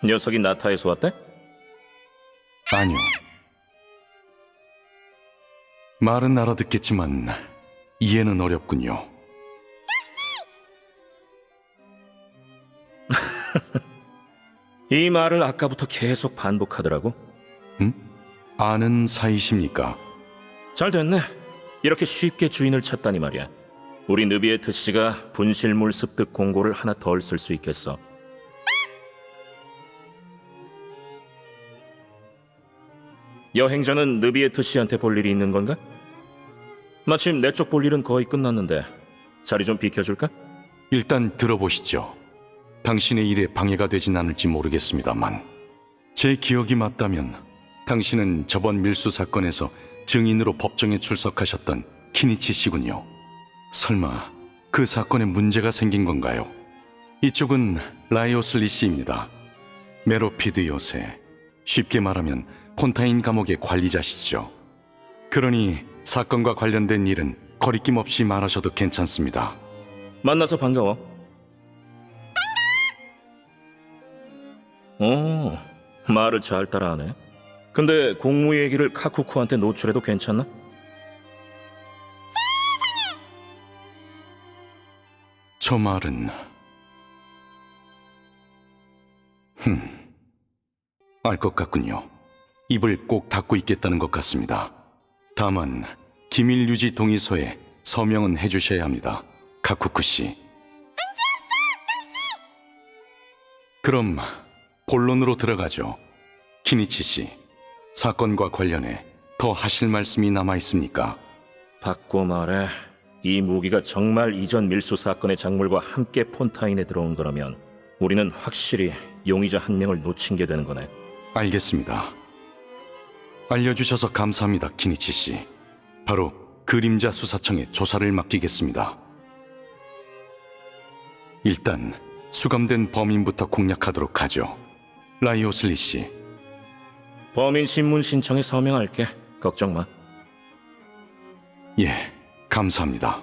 녀석이 나타에서 왔대? 아니요. 말은 알아듣겠지만 이해는 어렵군요. 이 말을 아까부터 계속 반복하더라고. 아는 사이십니까? 잘 됐네. 이렇게 쉽게 주인을 찾다니 말이야. 우리 느비예트 씨가 분실물 습득 공고를 하나 덜 쓸 수 있겠어. 여행자는 느비예트 씨한테 볼 일이 있는 건가? 마침 내 쪽 볼 일은 거의 끝났는데 자리 좀 비켜줄까? 일단 들어보시죠. 당신의 일에 방해가 되진 않을지 모르겠습니다만 제 기억이 맞다면 당신은 저번 밀수 사건에서 증인으로 법정에 출석하셨던 키니치 씨군요. 설마 그 사건에 문제가 생긴 건가요? 이쪽은 라이오슬리 씨입니다. 메로피드 요새, 쉽게 말하면 폰타인 감옥의 관리자시죠. 그러니 사건과 관련된 일은 거리낌 없이 말하셔도 괜찮습니다. 만나서 반가워. 오, 말을 잘 따라하네. 근데 공무 얘기를 카쿠쿠한테 노출해도 괜찮나? 저 말은... 알 것 같군요. 입을 꼭 닫고 있겠다는 것 같습니다. 다만 기밀 유지 동의서에 서명은 해주셔야 합니다. 카쿠쿠 씨. 그럼 본론으로 들어가죠. 키니치 씨, 사건과 관련해 더 하실 말씀이 남아 있습니까? 바꿔 말해, 이 무기가 정말 이전 밀수 사건의 작물과 함께 폰타인에 들어온 거라면 우리는 확실히 용의자 한 명을 놓친 게 되는 거네. 알겠습니다. 알려주셔서 감사합니다, 키니치 씨. 바로 그림자 수사청에 조사를 맡기겠습니다. 일단 수감된 범인부터 공략하도록 하죠. 라이오슬리 씨. 범인 신문 신청에 서명할게. 걱정 마. 예, 감사합니다.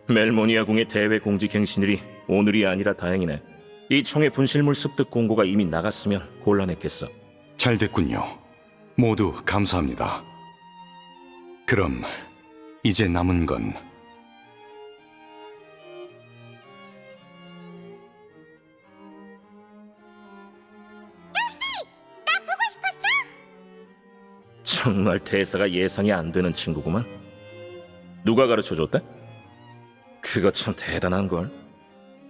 멜모니아궁의 대외 공지 갱신일이 오늘이 아니라 다행이네. 이 총의 분실물 습득 공고가 이미 나갔으면 곤란했겠어. 잘 됐군요. 모두 감사합니다. 그럼 이제 남은 건 정말 대사가 예상이 안 되는 친구구만. 누가 가르쳐줬대? 그거 참 대단한걸.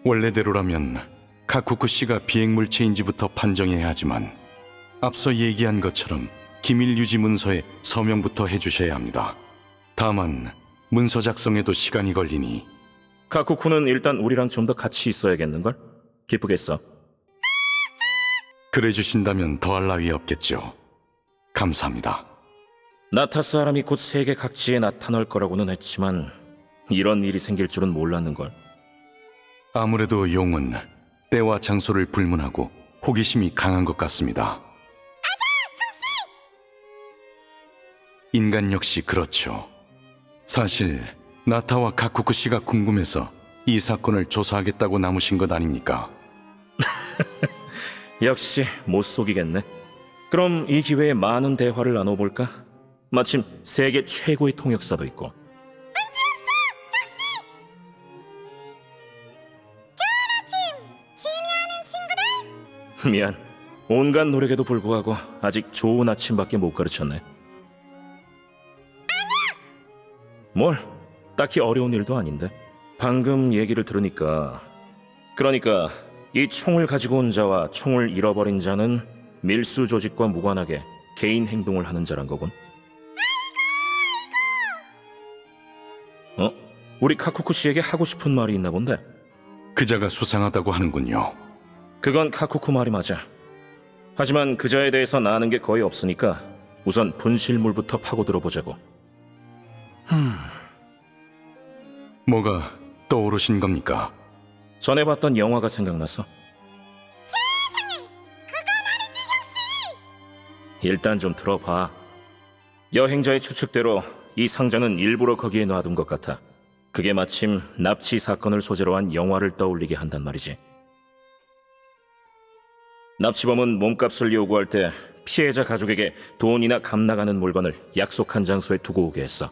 원래대로라면 카쿠쿠 씨가 비행물체인지부터 판정해야 하지만 앞서 얘기한 것처럼 기밀 유지 문서에 서명부터 해주셔야 합니다. 다만 문서 작성에도 시간이 걸리니 카쿠쿠는 일단 우리랑 좀 더 같이 있어야겠는걸? 기쁘겠어. 그래 주신다면 더할 나위 없겠죠. 감사합니다. 나타 사람이 곧 세계 각지에 나타날 거라고는 했지만 이런 일이 생길 줄은 몰랐는걸. 아무래도 용은 때와 장소를 불문하고 호기심이 강한 것 같습니다. 인간 역시 그렇죠. 사실 나타와 카쿠쿠 씨가 궁금해서 이 사건을 조사하겠다고 남으신 것 아닙니까? 역시 못 속이겠네. 그럼 이 기회에 많은 대화를 나눠볼까? 마침 세계 최고의 통역사도 있고. 미안. 온갖 노력에도 불구하고 아직 좋은 아침밖에 못 가르쳤네. 뭘? 딱히 어려운 일도 아닌데. 방금 얘기를 들으니까 그러니까 이 총을 가지고 온 자와 총을 잃어버린 자는 밀수 조직과 무관하게 개인 행동을 하는 자란 거군. 우리 카쿠쿠 씨에게 하고 싶은 말이 있나 본데. 그자가 수상하다고 하는군요. 그건 카쿠쿠 말이 맞아. 하지만 그자에 대해서 아는 게 거의 없으니까 우선 분실물부터 파고들어 보자고. 뭐가 떠오르신 겁니까? 전에 봤던 영화가 생각났어. 일단 좀 들어봐. 여행자의 추측대로 이 상자는 일부러 거기에 놔둔 것 같아. 그게 마침 납치 사건을 소재로 한 영화를 떠올리게 한단 말이지. 납치범은 몸값을 요구할 때 피해자 가족에게 돈이나 값 나가는 물건을 약속한 장소에 두고 오게 했어.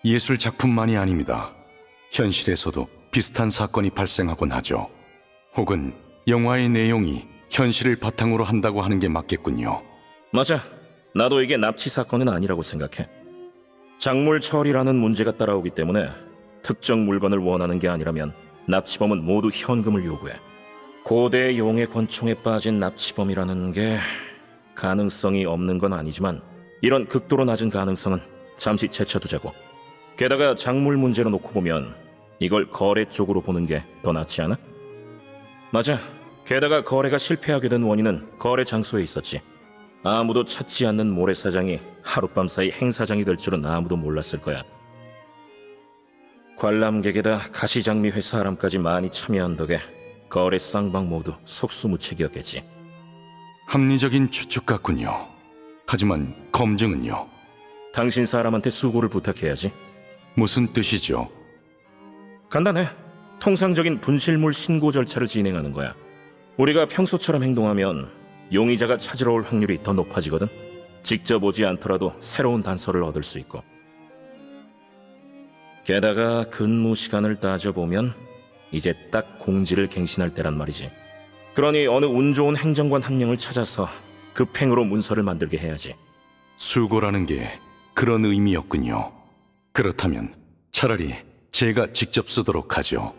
예술 작품만이 아닙니다. 현실에서도 비슷한 사건이 발생하곤 하죠. 혹은 영화의 내용이 현실을 바탕으로 한다고 하는 게 맞겠군요. 맞아. 나도 이게 납치 사건은 아니라고 생각해. 작물 처리라는 문제가 따라오기 때문에 특정 물건을 원하는 게 아니라면 납치범은 모두 현금을 요구해. 고대 용의 권총에 빠진 납치범이라는 게 가능성이 없는 건 아니지만 이런 극도로 낮은 가능성은 잠시 제쳐두자고. 게다가 작물 문제로 놓고 보면 이걸 거래 쪽으로 보는 게 더 낫지 않아? 맞아. 게다가 거래가 실패하게 된 원인은 거래 장소에 있었지. 아무도 찾지 않는 모래사장이 하룻밤 사이 행사장이 될 줄은 아무도 몰랐을 거야. 관람객에다 가시장미 회 사람까지 많이 참여한 덕에 거래 쌍방 모두 속수무책이었겠지. 합리적인 추측 같군요. 하지만 검증은요? 당신 사람한테 수고를 부탁해야지. 무슨 뜻이죠? 간단해. 통상적인 분실물 신고 절차를 진행하는 거야. 우리가 평소처럼 행동하면 용의자가 찾으러 올 확률이 더 높아지거든. 직접 오지 않더라도 새로운 단서를 얻을 수 있고. 게다가 근무 시간을 따져보면 이제 딱 공지를 갱신할 때란 말이지. 그러니 어느 운 좋은 행정관 한 명을 찾아서 급행으로 문서를 만들게 해야지. 수고라는 게 그런 의미였군요. 그렇다면 차라리 제가 직접 쓰도록 하죠.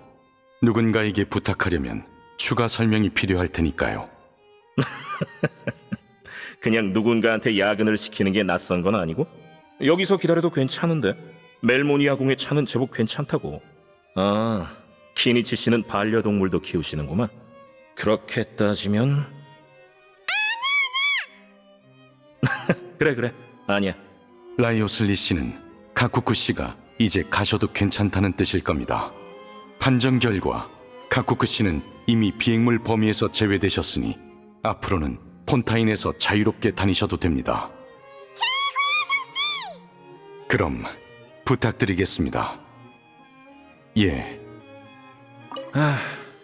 누군가에게 부탁하려면 추가 설명이 필요할 테니까요. 그냥 누군가한테 야근을 시키는 게 낯선 건 아니고? 여기서 기다려도 괜찮은데. 멜모니아궁의 차는 제법 괜찮다고. 아, 키니치 씨는 반려동물도 키우시는구만. 그렇게 따지면... 그래, 아니야. 라이오슬리 씨는 가쿠쿠 씨가 이제 가셔도 괜찮다는 뜻일 겁니다. 판정 결과 가쿠쿠 씨는 이미 비행물 범위에서 제외되셨으니 앞으로는 폰타인에서 자유롭게 다니셔도 됩니다. 그럼 부탁드리겠습니다. 예.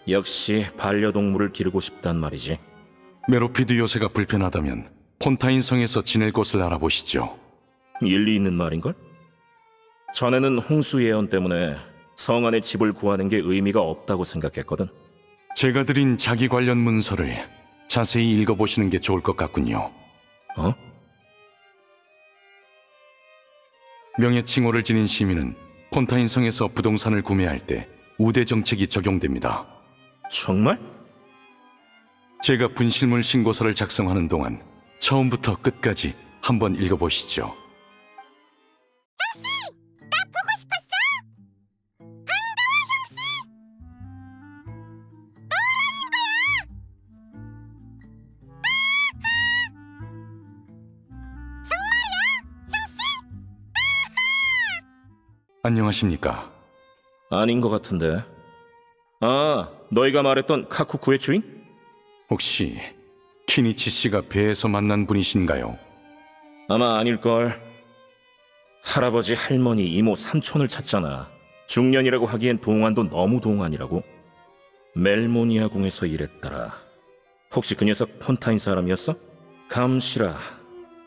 역시 반려동물을 기르고 싶단 말이지. 메로피드 요새가 불편하다면 폰타인 성에서 지낼 곳을 알아보시죠. 일리 있는 말인걸? 전에는 홍수 예언 때문에 성 안에 집을 구하는 게 의미가 없다고 생각했거든. 제가 드린 자기 관련 문서를 자세히 읽어보시는 게 좋을 것 같군요. 어? 명예칭호를 지닌 시민은 폰타인 성에서 부동산을 구매할 때 우대 정책이 적용됩니다. 정말? 제가 분실물 신고서를 작성하는 동안 처음부터 끝까지 한번 읽어보시죠. 안녕하십니까? 아닌 것 같은데. 아, 너희가 말했던 카쿠쿠의 주인? 혹시 키니치 씨가 배에서 만난 분이신가요? 아마 아닐걸. 할아버지, 할머니, 이모, 삼촌을 찾잖아. 중년이라고 하기엔 동안도 너무 동안이라고. 멜모니아 궁에서 일했더라. 혹시 그 녀석 폰타인 사람이었어? 감시라.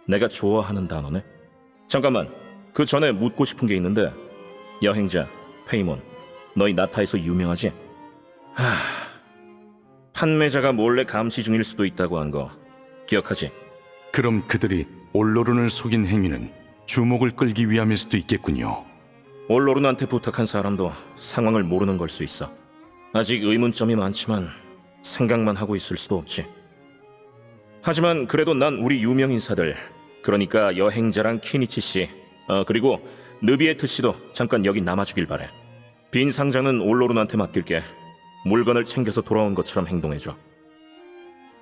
내가 좋아하는 단어네. 잠깐만, 그 전에 묻고 싶은 게 있는데. 여행자, 페이몬, 너희 나타에서 유명하지? 판매자가 몰래 감시 중일 수도 있다고 한 거 기억하지? 그럼 그들이 올로룬을 속인 행위는 주목을 끌기 위함일 수도 있겠군요. 올로룬한테 부탁한 사람도 상황을 모르는 걸 수 있어. 아직 의문점이 많지만 생각만 하고 있을 수도 없지. 하지만 그래도 난 우리 유명 인사들, 그러니까 여행자랑 키니치 씨, 그리고 느비예트 씨도 잠깐 여기 남아주길 바래. 빈 상자는 올로룬한테 맡길게. 물건을 챙겨서 돌아온 것처럼 행동해줘.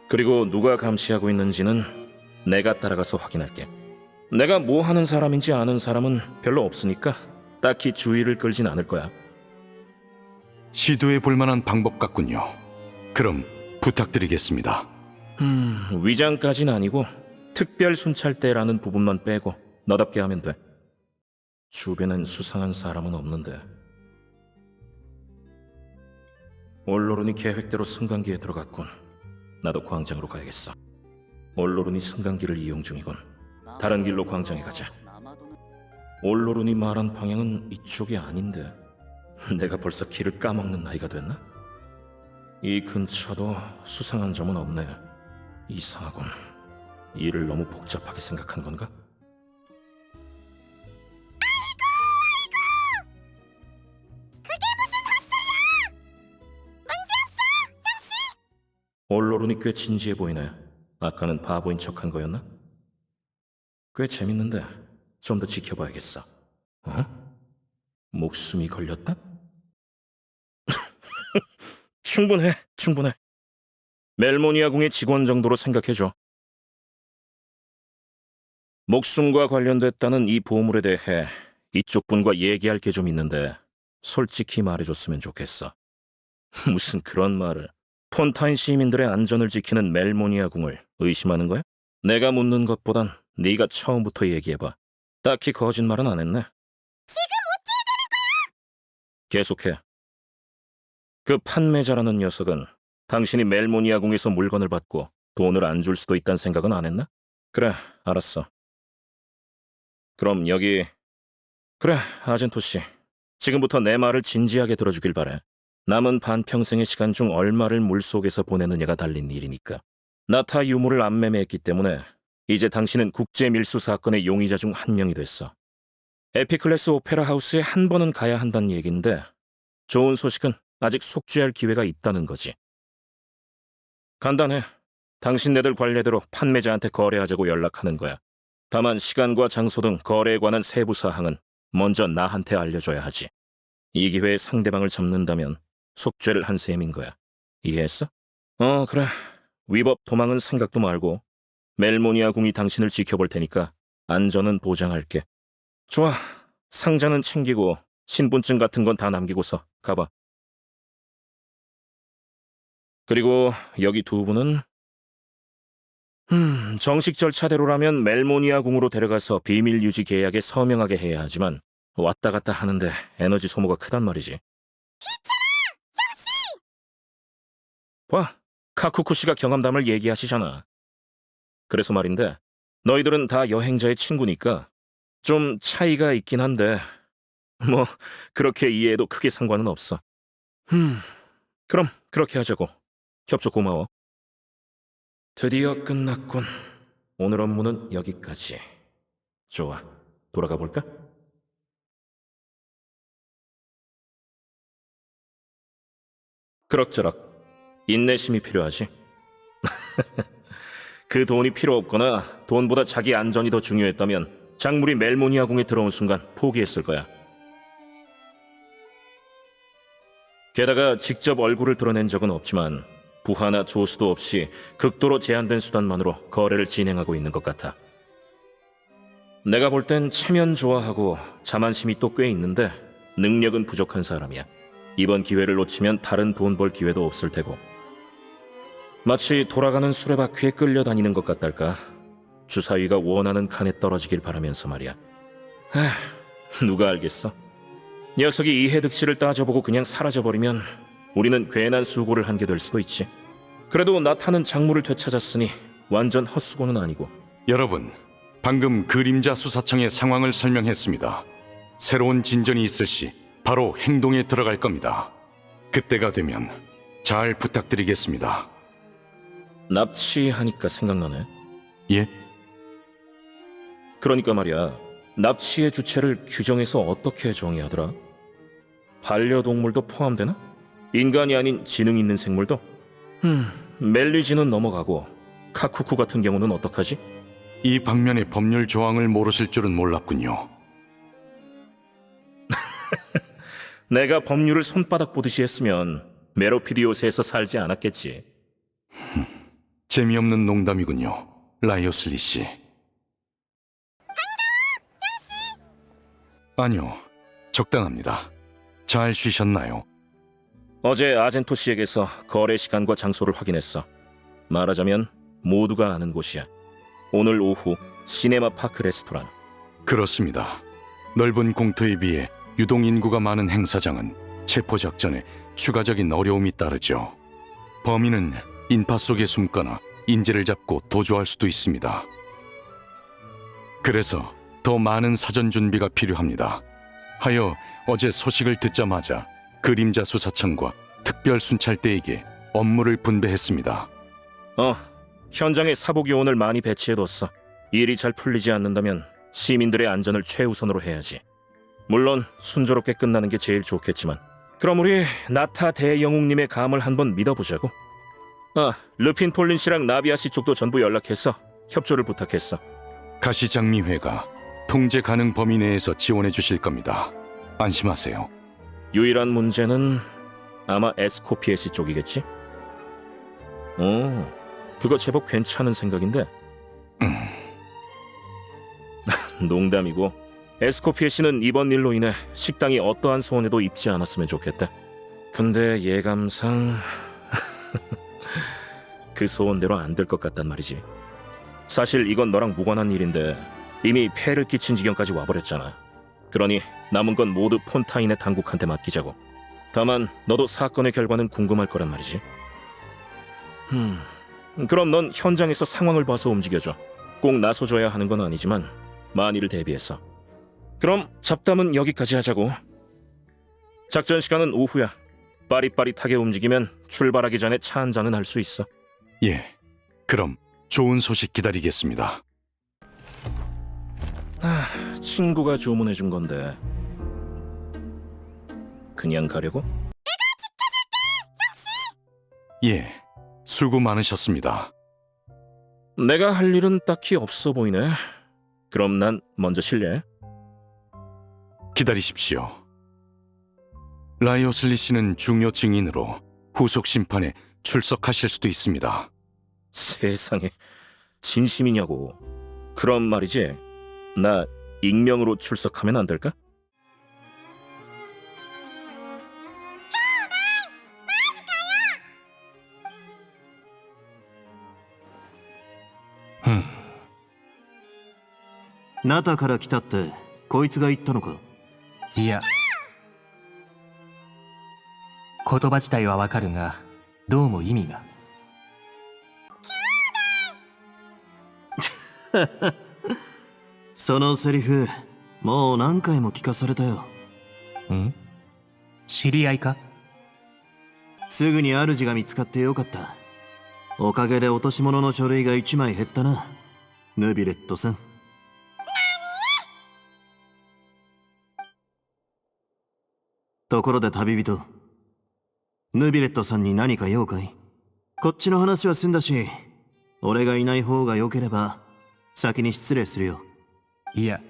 그리고 누가 감시하고 있는지는 내가 따라가서 확인할게. 내가 뭐 하는 사람인지 아는 사람은 별로 없으니까 딱히 주의를 끌진 않을 거야. 시도해 볼 만한 방법 같군요. 그럼 부탁드리겠습니다. 위장까진 아니고 특별 순찰대라는 부분만 빼고 너답게 하면 돼. 주변엔 수상한 사람은 없는데. 올로룬이 계획대로 승강기에 들어갔군. 나도 광장으로 가야겠어. 올로룬이 승강기를 이용 중이군. 다른 길로 광장에 가자. 올로룬이 말한 방향은 이쪽이 아닌데 내가 벌써 길을 까먹는 나이가 됐나? 이 근처도 수상한 점은 없네. 이상하군. 일을 너무 복잡하게 생각한 건가? 올로룬이 꽤 진지해 보이네. 아까는 바보인 척한 거였나? 꽤 재밌는데 좀 더 지켜봐야겠어. 어? 목숨이 걸렸다? 충분해. 멜모니아 궁의 직원 정도로 생각해줘. 목숨과 관련됐다는 이 보물에 대해 이쪽 분과 얘기할 게 좀 있는데 솔직히 말해줬으면 좋겠어. 무슨 그런 말을. 폰타인 시민들의 안전을 지키는 멜모니아 궁을 의심하는 거야? 내가 묻는 것보단 네가 처음부터 얘기해봐. 딱히 거짓말은 안 했네. 지금 어찌 되는 거야? 계속해. 그 판매자라는 녀석은 당신이 멜모니아 궁에서 물건을 받고 돈을 안 줄 수도 있다는 생각은 안 했나? 그래, 알았어. 그럼 여기... 그래, 아젠토 씨. 지금부터 내 말을 진지하게 들어주길 바래. 남은 반평생의 시간 중 얼마를 물속에서 보내느냐가 달린 일이니까. 나타 유물을 안 매매했기 때문에 이제 당신은 국제 밀수 사건의 용의자 중 한 명이 됐어. 에피클래스 오페라 하우스에 한 번은 가야 한다는 얘긴데 좋은 소식은 아직 속죄할 기회가 있다는 거지. 간단해. 당신네들 관례대로 판매자한테 거래하자고 연락하는 거야. 다만 시간과 장소 등 거래에 관한 세부 사항은 먼저 나한테 알려줘야 하지. 이 기회에 상대방을 잡는다면 속죄를 한 셈인 거야. 이해했어? 그래. 위법 도망은 생각도 말고 멜모니아 궁이 당신을 지켜볼 테니까 안전은 보장할게. 좋아. 상자는 챙기고 신분증 같은 건 다 남기고서 가봐. 그리고 여기 두 분은 정식 절차대로라면 멜모니아 궁으로 데려가서 비밀 유지 계약에 서명하게 해야 하지만 왔다 갔다 하는데 에너지 소모가 크단 말이지. 봐, 카쿠쿠 씨가 경험담을 얘기하시잖아. 그래서 말인데 너희들은 다 여행자의 친구니까 좀 차이가 있긴 한데 뭐 그렇게 이해해도 크게 상관은 없어. 그럼 그렇게 하자고. 협조 고마워. 드디어 끝났군. 오늘 업무는 여기까지. 좋아, 돌아가 볼까? 그럭저럭. 인내심이 필요하지. 그 돈이 필요 없거나 돈보다 자기 안전이 더 중요했다면 작물이 멜모니아 궁에 들어온 순간 포기했을 거야. 게다가 직접 얼굴을 드러낸 적은 없지만 부하나 조수도 없이 극도로 제한된 수단만으로 거래를 진행하고 있는 것 같아. 내가 볼 땐 체면 좋아하고 자만심이 또 꽤 있는데 능력은 부족한 사람이야. 이번 기회를 놓치면 다른 돈 벌 기회도 없을 테고. 마치 돌아가는 수레바퀴에 끌려다니는 것 같달까. 주사위가 원하는 칸에 떨어지길 바라면서 말이야. 누가 알겠어? 녀석이 이해득실을 따져보고 그냥 사라져버리면 우리는 괜한 수고를 한 게 될 수도 있지. 그래도 나타는 작물을 되찾았으니 완전 헛수고는 아니고. 여러분, 방금 그림자 수사청의 상황을 설명했습니다. 새로운 진전이 있을 시 바로 행동에 들어갈 겁니다. 그때가 되면 잘 부탁드리겠습니다. 납치하니까 생각나네. 예? 그러니까 말이야, 납치의 주체를 규정에서 어떻게 정의하더라? 반려동물도 포함되나? 인간이 아닌 지능 있는 생물도? 멜리지는 넘어가고 카쿠쿠 같은 경우는 어떡하지? 이 방면의 법률 조항을 모르실 줄은 몰랐군요. 내가 법률을 손바닥 보듯이 했으면 메로피디오스에서 살지 않았겠지. 재미없는 농담이군요, 라이오슬리 씨. 아니요, 적당합니다. 잘 쉬셨나요? 어제 아젠토 씨에게서 거래 시간과 장소를 확인했어. 말하자면 모두가 아는 곳이야. 오늘 오후 시네마 파크 레스토랑. 그렇습니다. 넓은 공터에 비해 유동 인구가 많은 행사장은 체포 작전에 추가적인 어려움이 따르죠. 범인은 인파 속에 숨거나 인재를 잡고 도주할 수도 있습니다. 그래서 더 많은 사전 준비가 필요합니다. 하여 어제 소식을 듣자마자 그림자 수사청과 특별 순찰대에게 업무를 분배했습니다. 현장에 사복요원을 많이 배치해뒀어. 일이 잘 풀리지 않는다면 시민들의 안전을 최우선으로 해야지. 물론 순조롭게 끝나는 게 제일 좋겠지만. 그럼 우리 나타 대영웅님의 감을 한번 믿어보자고. 르핀 폴린 씨랑 나비아 씨 쪽도 전부 연락해서 협조를 부탁했어. 가시장미회가 통제 가능 범위 내에서 지원해 주실 겁니다. 안심하세요. 유일한 문제는 아마 에스코피에시 쪽이겠지? 그거 제법 괜찮은 생각인데. 농담이고, 에스코피에시는 이번 일로 인해 식당이 어떠한 소원에도 입지 않았으면 좋겠다. 근데 예감상 그 소원대로 안 될 것 같단 말이지. 사실 이건 너랑 무관한 일인데 이미 폐를 끼친 지경까지 와버렸잖아. 그러니 남은 건 모두 폰타인의 당국한테 맡기자고. 다만 너도 사건의 결과는 궁금할 거란 말이지. 그럼 넌 현장에서 상황을 봐서 움직여줘. 꼭 나서줘야 하는 건 아니지만 만일을 대비해서. 그럼 잡담은 여기까지 하자고. 작전 시간은 오후야. 빠릿빠릿하게 움직이면 출발하기 전에 차 한 잔은 할 수 있어. 예, 그럼 좋은 소식 기다리겠습니다. 친구가 주문해준 건데 그냥 가려고? 예, 수고 많으셨습니다. 내가 할 일은 딱히 없어 보이네. 그럼 난 먼저 실례. 기다리십시오. 라이오슬리 씨는 중요 증인으로 후속 심판에 출석하실 수도 있습니다. 세상에, 진심이냐고. 그럼 말이지, 나 익명으로 출석하면 안 될까? 흠. ナタから来たってこいつが言ったのか。いや、言葉自体はわかるが、どうも意味が。そのセリフもう何回も聞かされたよ。知り合いか？すぐに主が見つかってよかった。おかげで落とし物の書類が1枚減ったな、ヌビレットさん。ところで旅人、ヌビレットさんに何か用かい？こっちの話は済んだし、俺がいない方が良ければ先に失礼するよ。いや、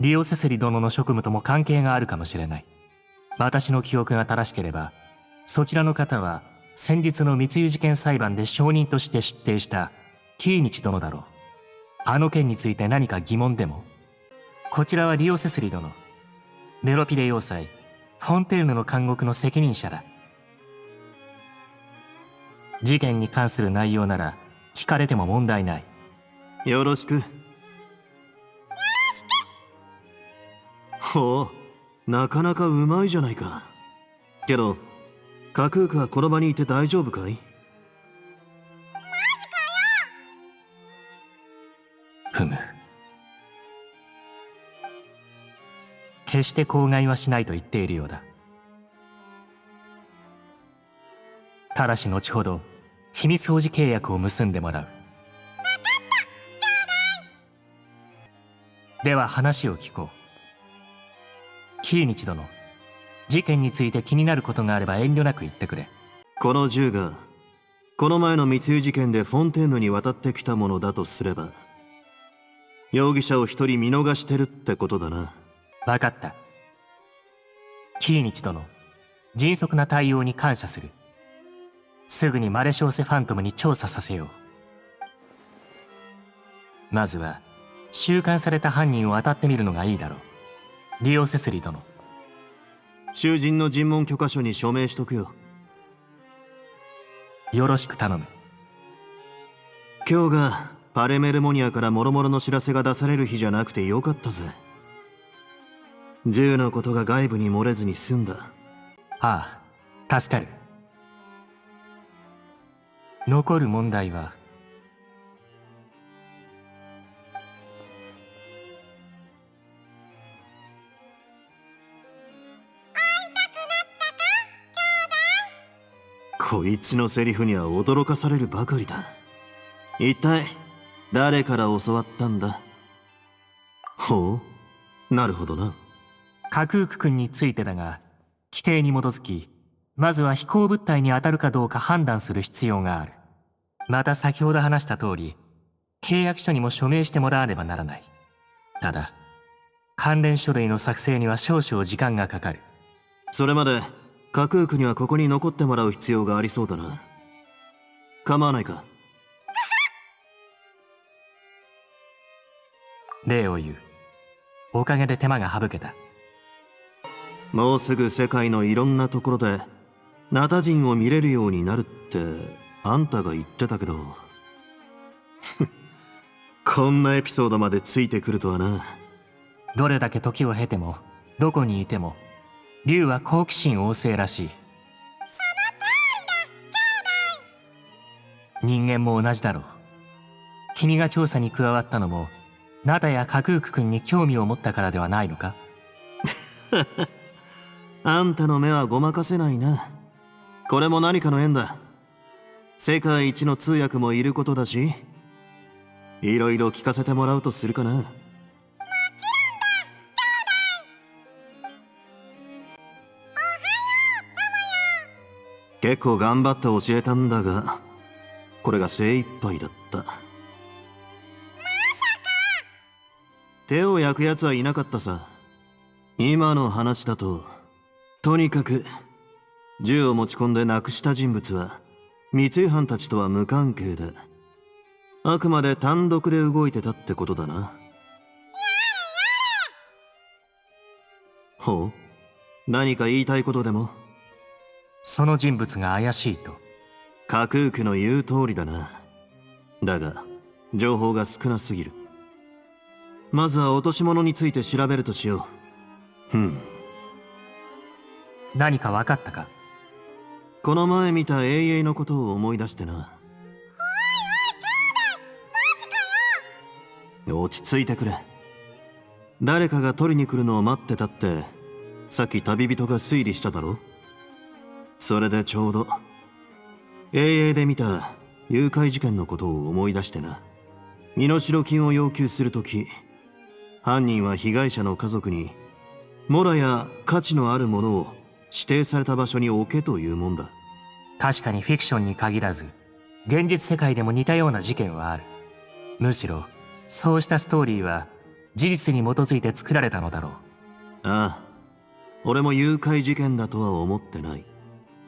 リオセセリ殿の職務とも関係があるかもしれない。私の記憶が正しければ、そちらの方は先日の密輸事件裁判で証人として出廷したキーニチ殿だろう。あの件について何か疑問でも？こちらはリオセセリ殿、メロピレ要塞フォンテーヌの監獄の責任者だ。事件に関する内容なら聞かれても問題ない。よろしく。ほう、なかなかうまいじゃないか。けどカクークはこの場にいて大丈夫かい？ふむ。決して口外はしないと言っているようだ。ただし後ほど秘密保持契約を結んでもらう。では話を聞こう。キーニチ殿、事件について気になることがあれば遠慮なく言ってくれ。この銃がこの前の密輸事件でフォンテーヌに渡ってきたものだとすれば、容疑者を一人見逃してるってことだな。分かった。キーニチ殿、迅速な対応に感謝する。すぐにマレショーセ・ファントムに調査させよう。まずは収監された犯人を当たってみるのがいいだろう。リオセスリ殿。囚人の尋問許可書に署名しとくよ。よろしく頼む。今日がパレメルモニアから諸々の知らせが出される日じゃなくてよかったぜ。銃のことが外部に漏れずに済んだ。ああ、助かる。残る問題は、こいつのセリフには驚かされるばかりだ。一体誰から教わったんだ？ほう、なるほどな。カクーク君についてだが、規定に基づき、まずは飛行物体に当たるかどうか判断する必要がある。また先ほど話した通り、契約書にも署名してもらわねばならない。ただ、関連書類の作成には少々時間がかかる。それまでカクークにはここに残ってもらう必要がありそうだな。構わないか？礼を言う。おかげで手間が省けた。もうすぐ世界のいろんなところでナタ人を見れるようになるってあんたが言ってたけどこんなエピソードまでついてくるとはな。どれだけ時を経ても、どこにいても、竜は好奇心旺盛らしい。人間も同じだろう。君が調査に加わったのも、ナタやカクーク君に興味を持ったからではないのか？あんたの目はごまかせないな。これも何かの縁だ。世界一の通訳もいることだし、いろいろ聞かせてもらうとするかな。結構頑張って教えたんだが、これが精一杯だった。手を焼くやつはいなかったさ。今の話だと、とにかく銃を持ち込んで亡くした人物は密輸犯たちとは無関係で、あくまで単独で動いてたってことだな。ほう、何か言いたいことでも？その人物が怪しいと。カクークの言う通りだな。だが情報が少なすぎる。まずは落とし物について調べるとしよう。何か分かったか？この前見た英雄のことを思い出してな。落ち着いてくれ。誰かが取りに来るのを待ってたってさっき旅人が推理しただろ。それでちょうど英雄で見た誘拐事件のことを思い出してな。身代金を要求するとき、犯人は被害者の家族にモラや価値のあるものを指定された場所に置けというもんだ。確かにフィクションに限らず、現実世界でも似たような事件はある。むしろ、そうしたストーリーは事実に基づいて作られたのだろう。ああ、俺も誘拐事件だとは思ってない。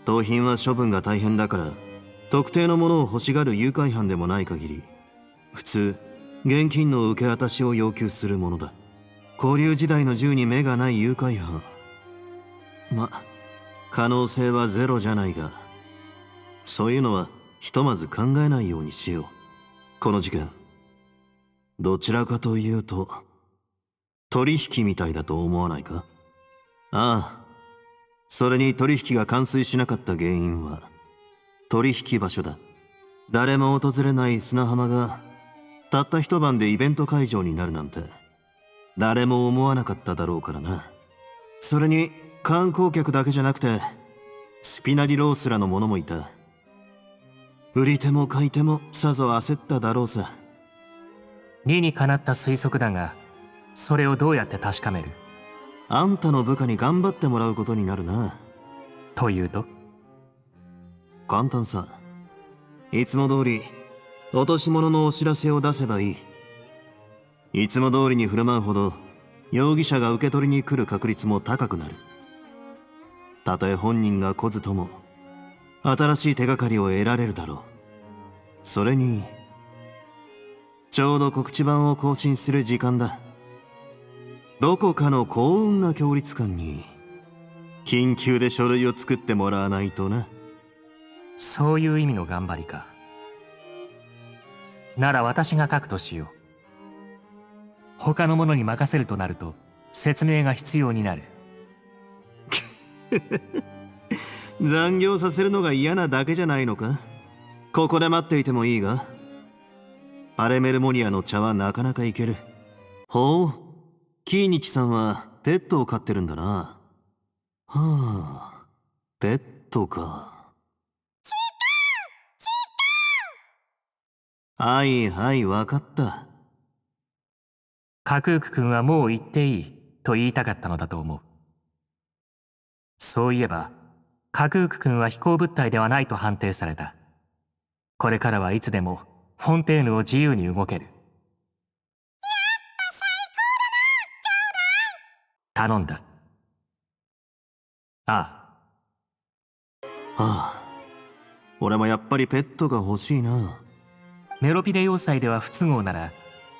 盗品は処分が大変だから、特定のものを欲しがる誘拐犯でもない限り、普通、現金の受け渡しを要求するものだ。古流時代の銃に目がない誘拐犯。可能性はゼロじゃないが、そういうのはひとまず考えないようにしよう。この事件、どちらかというと、取引みたいだと思わないか？ああ、それに取引が完遂しなかった原因は、取引場所だ。誰も訪れない砂浜が、たった一晩でイベント会場になるなんて、誰も思わなかっただろうからな。それに、観光客だけじゃなくて、スピナリロースらの者もいた。売り手も買い手もさぞ焦っただろうさ。理にかなった推測だが、それをどうやって確かめる？あんたの部下に頑張ってもらうことになるな。というと？簡単さ。いつも通り、落とし物のお知らせを出せばいい。いつも通りに振る舞うほど、容疑者が受け取りに来る確率も高くなる。たとえ本人が来ずとも、新しい手がかりを得られるだろう。それに、ちょうど告知板を更新する時間だ。どこかの幸運な協力官に、緊急で書類を作ってもらわないとな。そういう意味の頑張りか。なら私が書くとしよう。他の者に任せるとなると、説明が必要になる。残業させるのが嫌なだけじゃないのか？ここで待っていてもいいが、パレメルモニアの茶はなかなかいける。ほう、キーニチさんはペットを飼ってるんだな。はあ、ペットか。はいはい、わかった。カクーク君はもう行っていいと言いたかったのだと思う。そういえば、カクーク君は飛行物体ではないと判定された。これからはいつでもフォンテーヌを自由に動ける。頼んだ。ああ。はあ、俺もやっぱりペットが欲しいな。メロピデ要塞では不都合なら、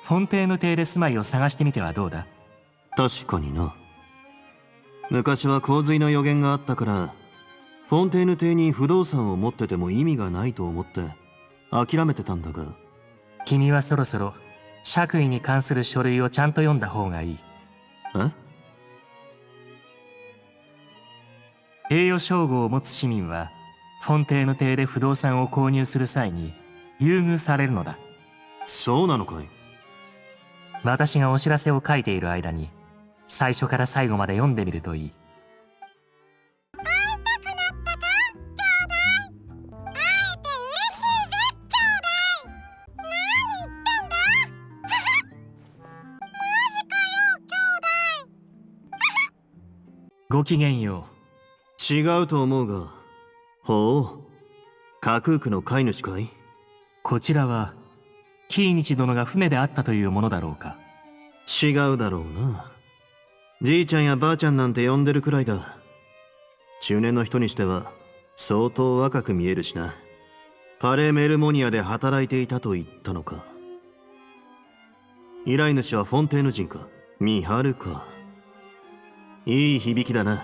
フォンテーヌ邸で住まいを探してみてはどうだ？確かにな。昔は洪水の予言があったから、フォンテーヌ邸に不動産を持ってても意味がないと思って諦めてたんだが。君はそろそろ爵位に関する書類をちゃんと読んだ方がいい。栄誉称号を持つ市民はフォンテーヌ邸で不動産を購入する際に優遇されるのだ。そうなのかい？私がお知らせを書いている間に最初から最後まで読んでみるといい。ごきげんよう。違うと思うが。ほう、カクークの飼い主かい？こちらはキーニチ殿が船であったというものだろうか？違うだろうな。じいちゃんやばあちゃんなんて呼んでるくらいだ。中年の人にしては相当若く見えるしな。パレメルモニアで働いていたと言ったのか。依頼主はフォンテーヌ人か？ミハルか。いい響きだな。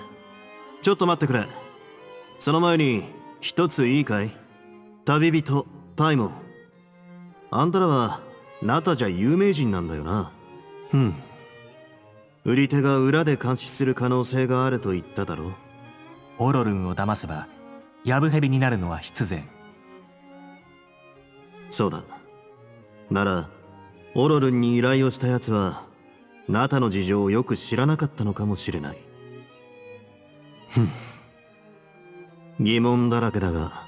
ちょっと待ってくれ。その前に一ついいかい？旅人パイモン、あんたらはナタじゃ有名人なんだよな。売り手が裏で監視する可能性があると言っただろう。オロルンを騙せばヤブヘビになるのは必然。そうだ。ならオロルンに依頼をしたやつはナタの事情をよく知らなかったのかもしれない。疑問だらけだが、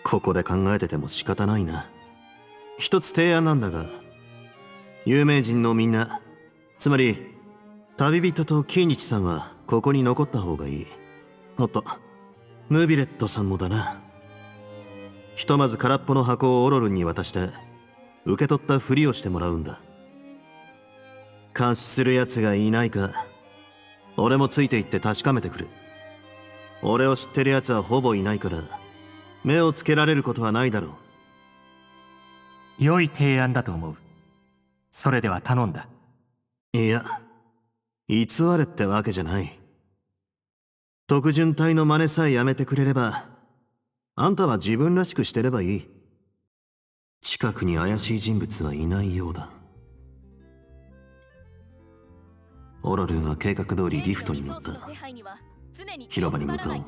ここで考えてても仕方ないな。一つ提案なんだが、有名人のみんな、つまり旅人とキーニチさんはここに残った方がいい。おっと、ヌビレットさんもだな。ひとまず空っぽの箱をオロルンに渡して受け取ったふりをしてもらうんだ。監視する奴がいないか、俺もついて行って確かめてくる。俺を知ってる奴はほぼいないから、目をつけられることはないだろう。良い提案だと思う。それでは頼んだ。いや、偽れってわけじゃない。特巡隊の真似さえやめてくれれば、あんたは自分らしくしてればいい。近くに怪しい人物はいないようだ。オロルンは計画通りリフトに乗った。広場に向かおう。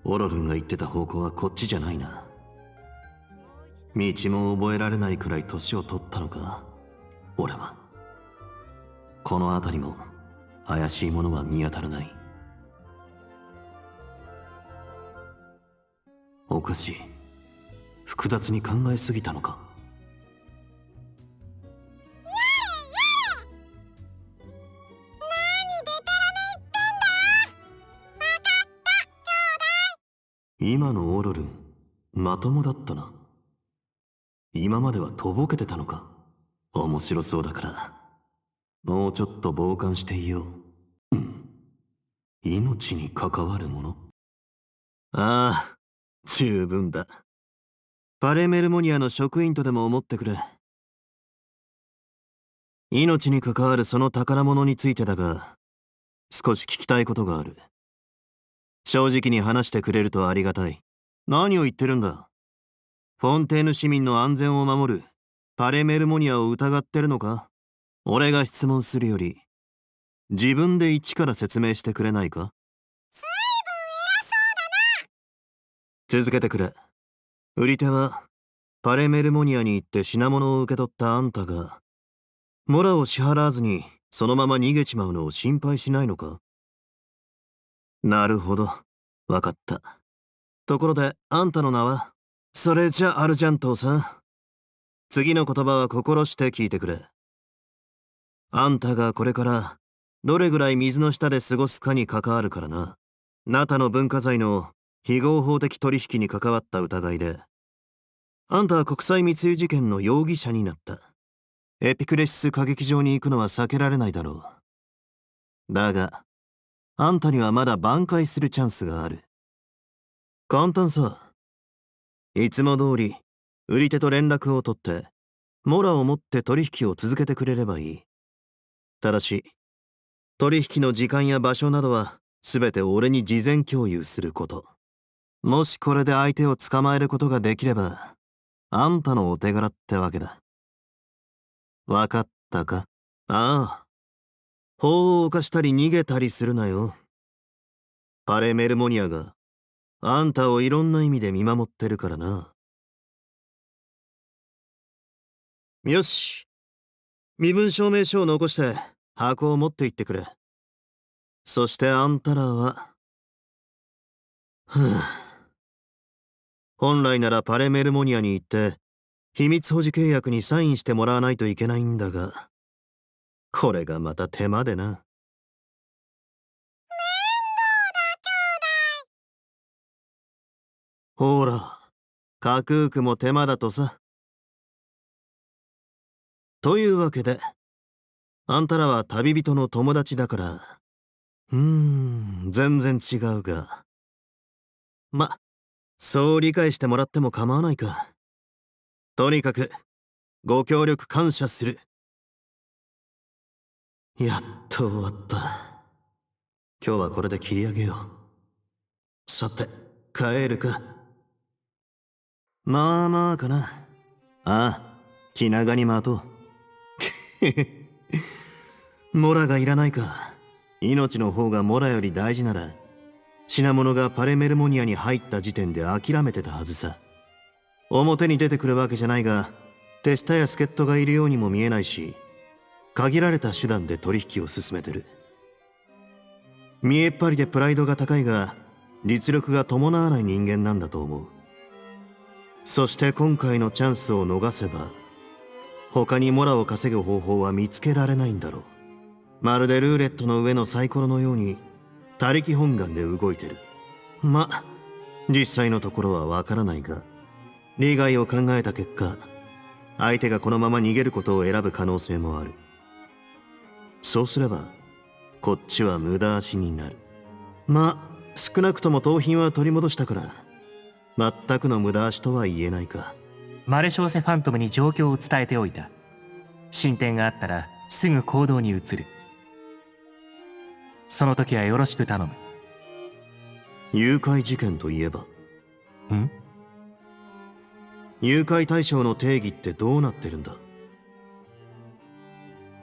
オロルンが言ってた方向はこっちじゃないな。道も覚えられないくらい年を取ったのか、俺は。この辺りも怪しいものは見当たらない。おかしい。複雑に考えすぎたのか。今のオロルン、まともだったな。今まではとぼけてたのか。面白そうだから、もうちょっと傍観していよう。命に関わるもの？ああ、十分だ。パレメルモニアの職員とでも思ってくれ。命に関わるその宝物についてだが、少し聞きたいことがある。正直に話してくれるとありがたい。何を言ってるんだ。フォンテーヌ市民の安全を守るパレメルモニアを疑ってるのか？俺が質問するより、自分で一から説明してくれないか？随分偉そうだな。続けてくれ。売り手はパレメルモニアに行って品物を受け取ったあんたが、モラを支払わずにそのまま逃げちまうのを心配しないのか？なるほど。わかった。ところで、あんたの名は？それじゃアルジャントーさん。次の言葉は心して聞いてくれ。あんたがこれからどれぐらい水の下で過ごすかに関わるからな。ナタの文化財の非合法的取引に関わった疑いで、あんたは国際密輸事件の容疑者になった。エピクレシス歌劇場に行くのは避けられないだろう。だが、あんたにはまだ挽回するチャンスがある。簡単さ。いつも通り、売り手と連絡を取って、モラを持って取引を続けてくれればいい。ただし、取引の時間や場所などは、すべて俺に事前共有すること。もしこれで相手を捕まえることができれば、あんたのお手柄ってわけだ。わかったか？ああ。法を犯したり逃げたりするなよ。パレメルモニアが、あんたをいろんな意味で見守ってるからな。よし。身分証明書を残して箱を持って行ってくれ。そしてあんたらは、本来ならパレメルモニアに行って秘密保持契約にサインしてもらわないといけないんだが、これがまた手間でな。ほら、かくくも手間だとさ。というわけで、あんたらは旅人の友達だから、全然違うが。そう理解してもらっても構わないか。とにかく、ご協力感謝する。やっと終わった。今日はこれで切り上げよう。さて、帰るか。まあまあかな。ああ、気長に待とう。モラがいらないか。命の方がモラより大事なら、品物がパレメルモニアに入った時点で諦めてたはずさ。表に出てくるわけじゃないが、手下や助っ人がいるようにも見えないし、限られた手段で取引を進めてる。見えっ張りでプライドが高いが、実力が伴わない人間なんだと思う。そして今回のチャンスを逃せば、他にモラを稼ぐ方法は見つけられないんだろう。まるでルーレットの上のサイコロのように、他力本願で動いてる。実際のところはわからないが、利害を考えた結果、相手がこのまま逃げることを選ぶ可能性もある。そうすれば、こっちは無駄足になる。少なくとも盗品は取り戻したから、全くの無駄足とは言えないか。マレショーセ・ファントムに状況を伝えておいた。進展があったらすぐ行動に移る。その時はよろしく頼む。誘拐事件といえば、誘拐対象の定義ってどうなってるんだ？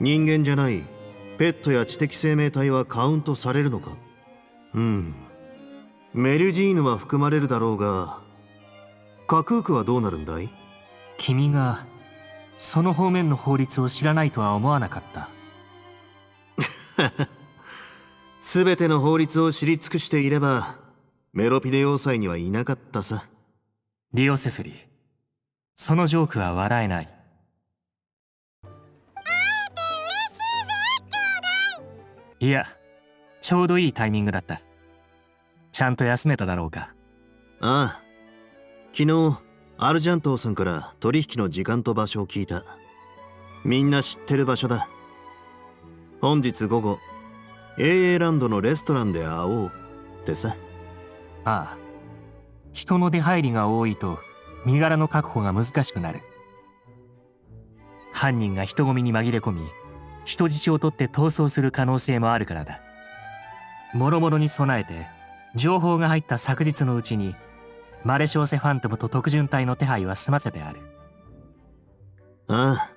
人間じゃないペットや知的生命体はカウントされるのか？メルジーヌは含まれるだろうが、カクークはどうなるんだい？君がその方面の法律を知らないとは思わなかった。全ての法律を知り尽くしていれば、メロピデ要塞にはいなかったさ。リオセスリ、そのジョークは笑えない。いや、ちょうどいいタイミングだった。ちゃんと休めただろうか？ああ、昨日アルジャントーさんから取引の時間と場所を聞いた。みんな知ってる場所だ。本日午後 AA ランドのレストランで会おうってさ。ああ、人の出入りが多いと身柄の確保が難しくなる。犯人が人混みに紛れ込み、人質を取って逃走する可能性もあるからだ。もろもろに備えて情報が入った昨日のうちにマレショーセ・ファントムと特巡隊の手配は済ませてある。ああ、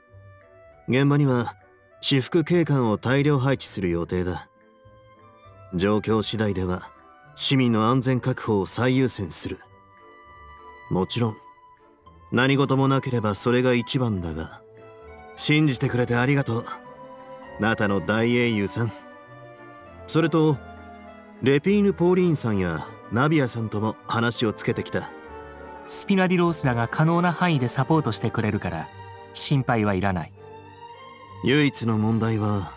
現場には私服警官を大量配置する予定だ。状況次第では市民の安全確保を最優先する。もちろん何事もなければそれが一番だが、信じてくれてありがとう。ナタの大英雄さん。それと、レピーヌ・ポーリーンさんやナビアさんとも話をつけてきた。スピナディロースらが可能な範囲でサポートしてくれるから心配はいらない。唯一の問題は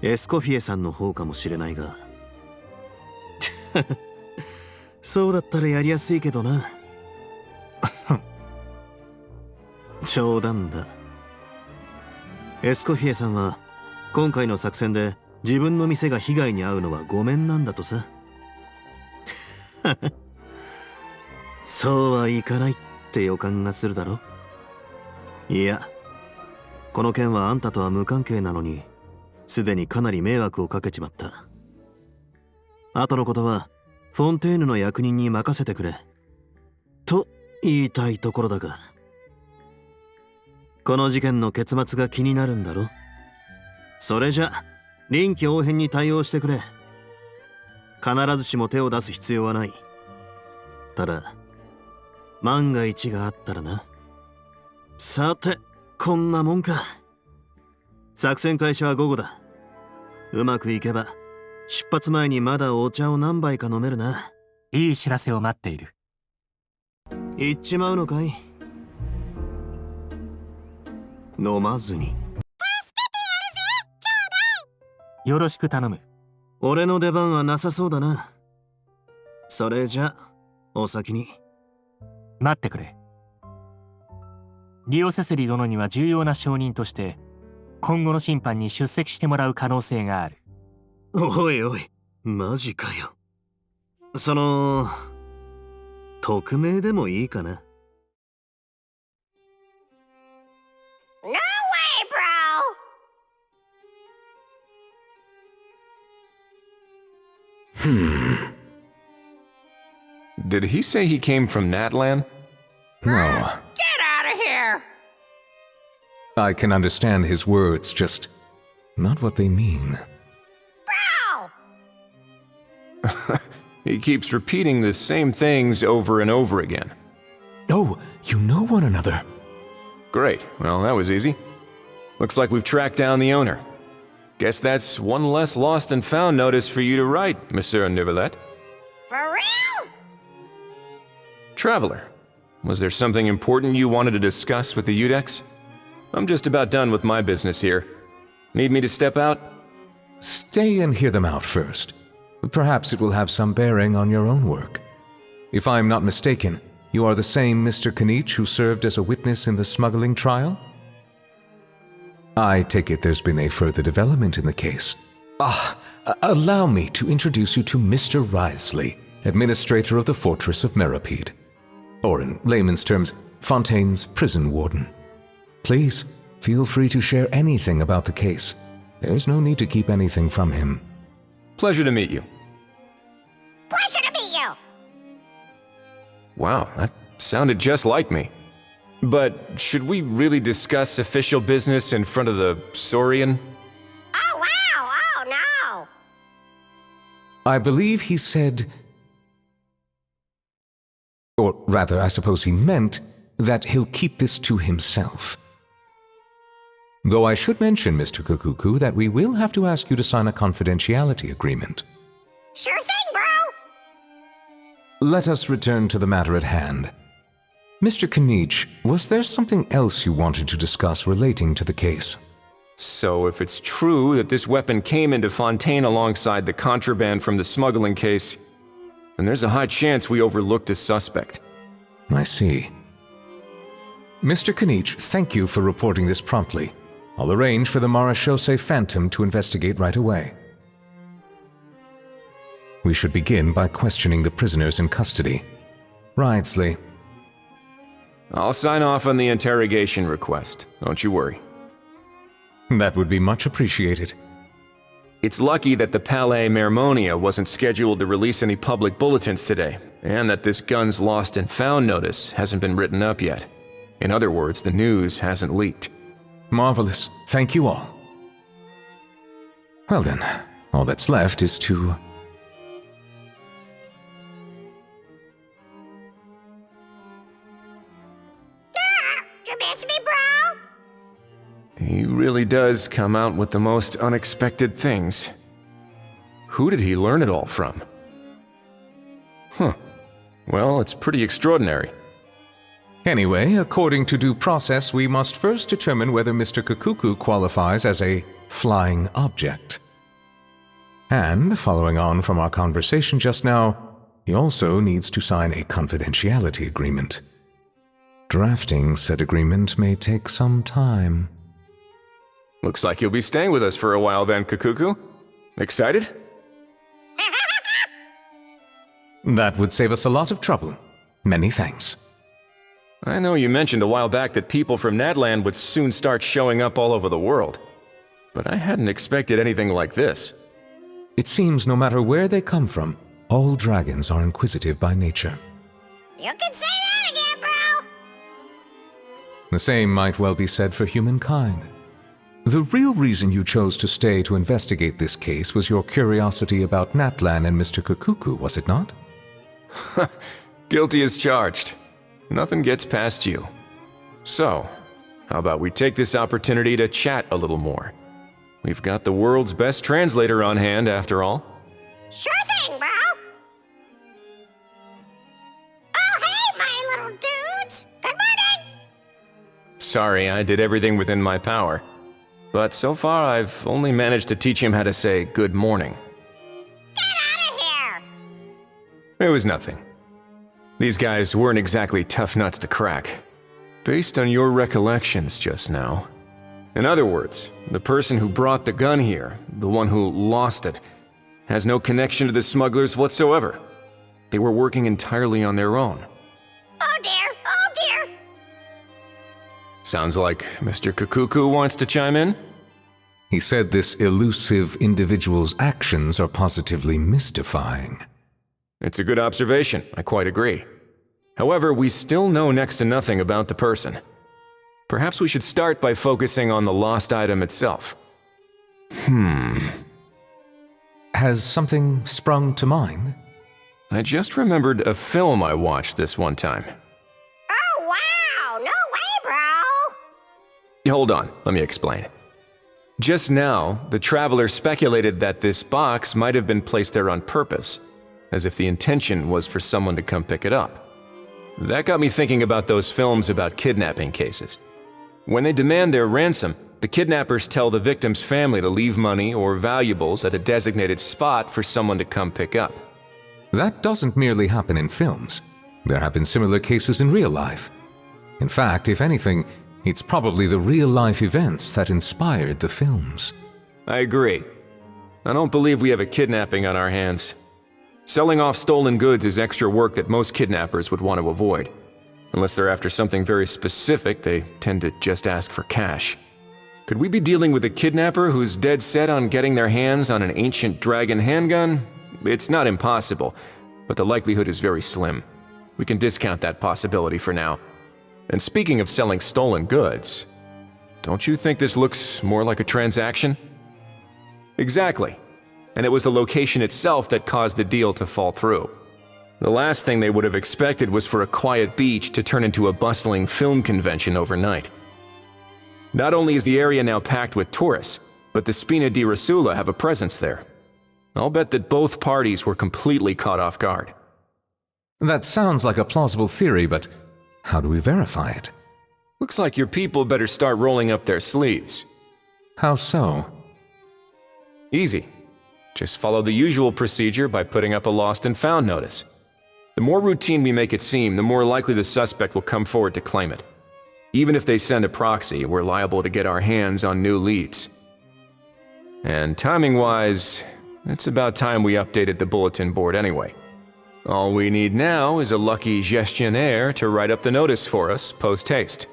エスコフィエさんの方かもしれないがそうだったらやりやすいけどな。冗談だ。エスコフィエさんは今回の作戦で自分の店が被害に遭うのはごめんなんだとさ。そうはいかないって予感がするだろ。いや、この件はあんたとは無関係なのにすでにかなり迷惑をかけちまった。後のことはフォンテーヌの役人に任せてくれと言いたいところだが、この事件の結末が気になるんだろ。それじゃ臨機応変に対応してくれ。必ずしも手を出す必要はない。ただ万が一があったらな。さて、こんなもんか。作戦開始は午後だ。うまくいけば出発前にまだお茶を何杯か飲めるな。いい知らせを待っている。行っちまうのかい。飲まずに。よろしく頼む。俺の出番はなさそうだな。それじゃお先に。待ってくれ。リオセスリ殿には重要な証人として今後の審判に出席してもらう可能性がある。おいおい、マジかよ。その匿名でもいいかな。No way, bro! Did he say he came from Natlan? No, Get out of here! I can understand his words, just not what they mean. Bro! He keeps repeating the same things over and over again. Oh, you know one another. Great, well, that was easy. Looks like we've tracked down the owner. Guess that's one less lost and found notice for you to write, Monsieur Nivelet. For real? Traveler, was there something important you wanted to discuss with the Udex? I'm just about done with my business here. Need me to step out? Stay and hear them out first. Perhaps it will have some bearing on your own work. If I am not mistaken, you are the same Mr. Kanich who served as a witness in the smuggling trial? I take it there's been a further development in the case. Allow me to introduce you to Mr. Wriothesley, administrator of the Fortress of Meripede. Or in layman's terms, Fontaine's prison warden. Please, feel free to share anything about the case. There's no need to keep anything from him. Pleasure to meet you. Pleasure to meet you! Wow, that sounded just like me. But should we really discuss official business in front of the Saurian? Oh, wow! Oh, no! I believe he said, or rather, I suppose he meant, that he'll keep this to himself. Though I should mention, Mr. Kukuku, that we will have to ask you to sign a confidentiality agreement. Sure thing, bro! Let us return to the matter at hand. Mr. Kanich, was there something else you wanted to discuss relating to the case? So if it's true that this weapon came into Fontaine alongside the contraband from the smuggling case, then there's a high chance we overlooked a suspect. I see. Mr. Kanich, thank you for reporting this promptly. I'll arrange for the Marechaussee Phantom to investigate right away. We should begin by questioning the prisoners in custody. Wriothesley. I'll sign off on the interrogation request, don't you worry. That would be much appreciated. It's lucky that the Palais Mermonia wasn't scheduled to release any public bulletins today, and that this gun's lost and found notice hasn't been written up yet. In other words, the news hasn't leaked. Marvelous. Thank you all. Well then, all that's left is to... does come out with the most unexpected things. Who did he learn it all from? Huh. Well, it's pretty extraordinary. Anyway, according to due process, we must first determine whether Mr. Kakuku qualifies as a flying object. And, following on from our conversation just now, he also needs to sign a confidentiality agreement. Drafting said agreement may take some time. Looks like you'll be staying with us for a while then, Kakuku. Excited? That would save us a lot of trouble. Many thanks. I know you mentioned a while back that people from Natland would soon start showing up all over the world, but I hadn't expected anything like this. It seems no matter where they come from, all dragons are inquisitive by nature. You can say that again, bro. The same might well be said for humankind. The real reason you chose to stay to investigate this case was your curiosity about Natlan and Mr. Kakuku, was it not? Guilty as charged. Nothing gets past you. So, how about we take this opportunity to chat a little more? We've got the world's best translator on hand, after all. Sure thing, bro. Oh, hey, my little dudes. Good morning. Sorry, I did everything within my power. But so far, I've only managed to teach him how to say good morning. Get out of here. It was nothing. These guys weren't exactly tough nuts to crack. Based on your recollections just now. In other words, the person who brought the gun here, the one who lost it, has no connection to the smugglers whatsoever. They were working entirely on their own. Oh, dear. Oh, dear. Sounds like Mr. Kakuku wants to chime in? He said this elusive individual's actions are positively mystifying. It's a good observation, I quite agree. However, we still know next to nothing about the person. Perhaps we should start by focusing on the lost item itself. Has something sprung to mind? I just remembered a film I watched this one time. Oh, wow. No way, bro. Hold on, let me explain. Just now, the traveler speculated that this box might have been placed there on purpose, as if the intention was for someone to come pick it up. That got me thinking about those films about kidnapping cases. When they demand their ransom, the kidnappers tell the victim's family to leave money or valuables at a designated spot for someone to come pick up. That doesn't merely happen in films. There have been similar cases in real life. In fact, if anything, it's probably the real-life events that inspired the films. I agree. I don't believe we have a kidnapping on our hands. Selling off stolen goods is extra work that most kidnappers would want to avoid. Unless they're after something very specific, they tend to just ask for cash. Could we be dealing with a kidnapper who's dead set on getting their hands on an ancient dragon handgun? It's not impossible, but the likelihood is very slim. We can discount that possibility for now. And speaking of selling stolen goods, don't you think this looks more like a transaction? Exactly. And it was the location itself that caused the deal to fall through. The last thing they would have expected was for a quiet beach to turn into a bustling film convention overnight. Not only is the area now packed with tourists, but the Spina di Rosula have a presence there. I'll bet that both parties were completely caught off guard. That sounds like a plausible theory, but how do we verify it? Looks like your people better start rolling up their sleeves. How so? Easy. Just follow the usual procedure by putting up a lost and found notice. The more routine we make it seem, the more likely the suspect will come forward to claim it. Even if they send a proxy, we're liable to get our hands on new leads. And timing-wise, it's about time we updated the bulletin board anyway. All we need now is a lucky gestionnaire to write up the notice for us post-haste.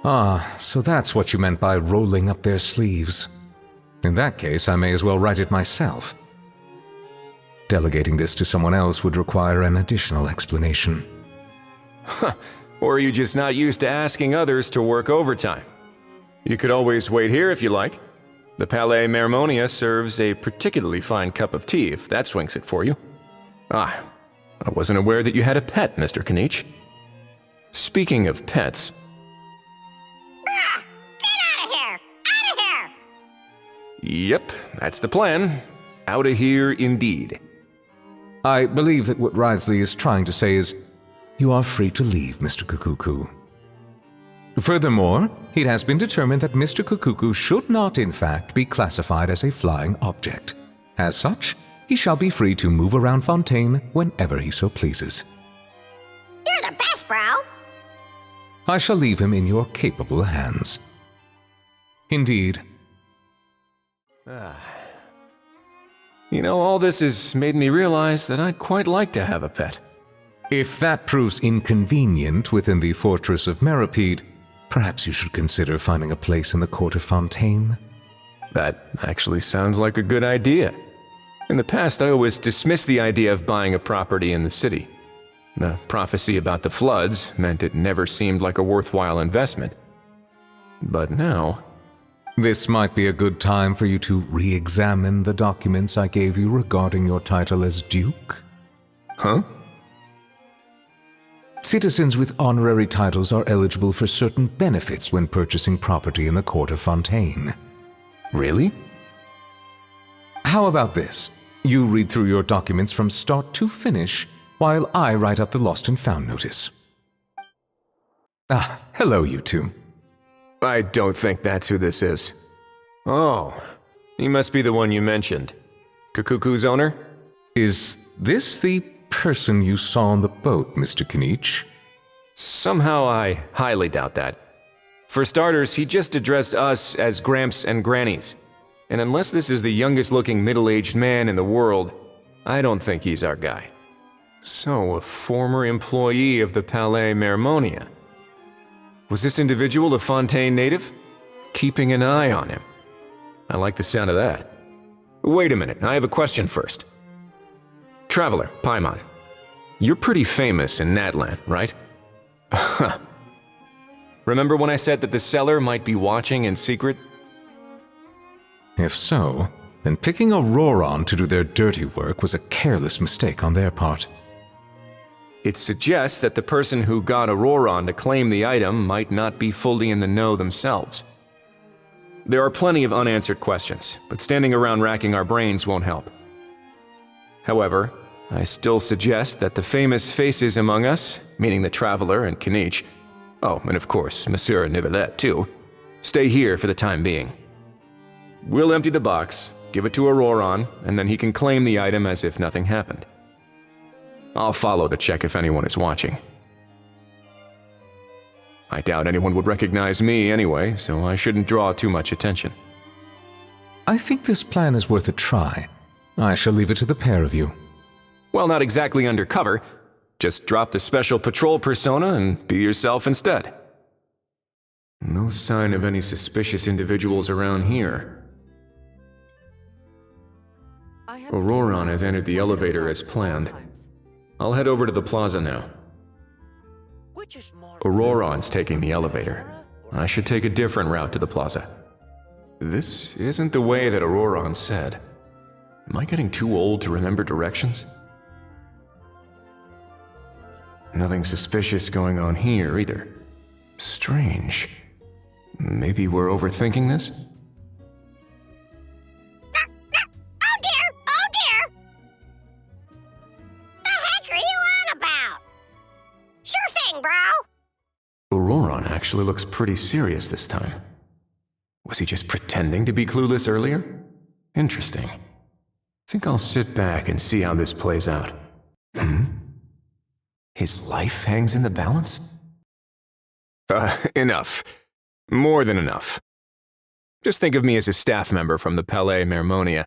Ah, so that's what you meant by rolling up their sleeves. In that case, I may as well write it myself. Delegating this to someone else would require an additional explanation. Or are you just not used to asking others to work overtime? You could always wait here if you like. The Palais Mermonia serves a particularly fine cup of tea if that swings it for you. Ah, I wasn't aware that you had a pet, Mr. Kanich. Speaking of pets... Get out of here. Out of here. Yep, that's the plan. Out of here indeed. I believe that what Wriothesley is trying to say is, you are free to leave, Mr. Kukuku. Furthermore, it has been determined that Mr. Kukuku should not, in fact, be classified as a flying object. As such, he shall be free to move around Fontaine whenever he so pleases. You're the best, bro. I shall leave him in your capable hands. Indeed. You know, all this has made me realize that I'd quite like to have a pet. If that proves inconvenient within the fortress of Meripede, perhaps you should consider finding a place in the court of Fontaine. That actually sounds like a good idea. In the past, I always dismissed the idea of buying a property in the city. The prophecy about the floods meant it never seemed like a worthwhile investment. But now... This might be a good time for you to re-examine the documents I gave you regarding your title as Duke. Huh? Citizens with honorary titles are eligible for certain benefits when purchasing property in the court of Fontaine. Really? How about this? You read through your documents from start to finish, while I write up the lost and found notice. Ah, hello you two. I don't think that's who this is. Oh, he must be the one you mentioned. Kukuku's owner? Is this the person you saw on the boat, Mr. Kinich? Somehow I highly doubt that. For starters, he just addressed us as Gramps and Grannies. And unless this is the youngest looking middle-aged man in the world, I don't think he's our guy. So, a former employee of the Palais Mermonia. Was this individual a Fontaine native? Keeping an eye on him. I like the sound of that. Wait a minute, I have a question first. Traveler, Paimon, you're pretty famous in Natlan, right? Remember when I said that the seller might be watching in secret? If so, then picking Auroron to do their dirty work was a careless mistake on their part. It suggests that the person who got Auroron to claim the item might not be fully in the know themselves. There are plenty of unanswered questions, but standing around racking our brains won't help. However, I still suggest that the famous faces among us, meaning the Traveler and Kinich, oh, and of course, Monsieur Nivelette too, stay here for the time being. We'll empty the box, give it to Auroron, and then he can claim the item as if nothing happened. I'll follow to check if anyone is watching. I doubt anyone would recognize me anyway, so I shouldn't draw too much attention. I think this plan is worth a try. I shall leave it to the pair of you. Well, not exactly undercover. Just drop the special patrol persona and be yourself instead. No sign of any suspicious individuals around here. Auroron has entered the elevator as planned. I'll head over to the plaza now. Auroron's taking the elevator. I should take a different route to the plaza. This isn't the way that Auroron said. Am I getting too old to remember directions? Nothing suspicious going on here either. Strange. Maybe we're overthinking this? Oh dear! Oh dear! The heck are you on about? Sure thing, bro. Auroron actually looks pretty serious this time. Was he just pretending to be clueless earlier? Interesting. Think I'll sit back and see how this plays out. His life hangs in the balance? Enough. More than enough. Just think of me as a staff member from the Palais Mermonia.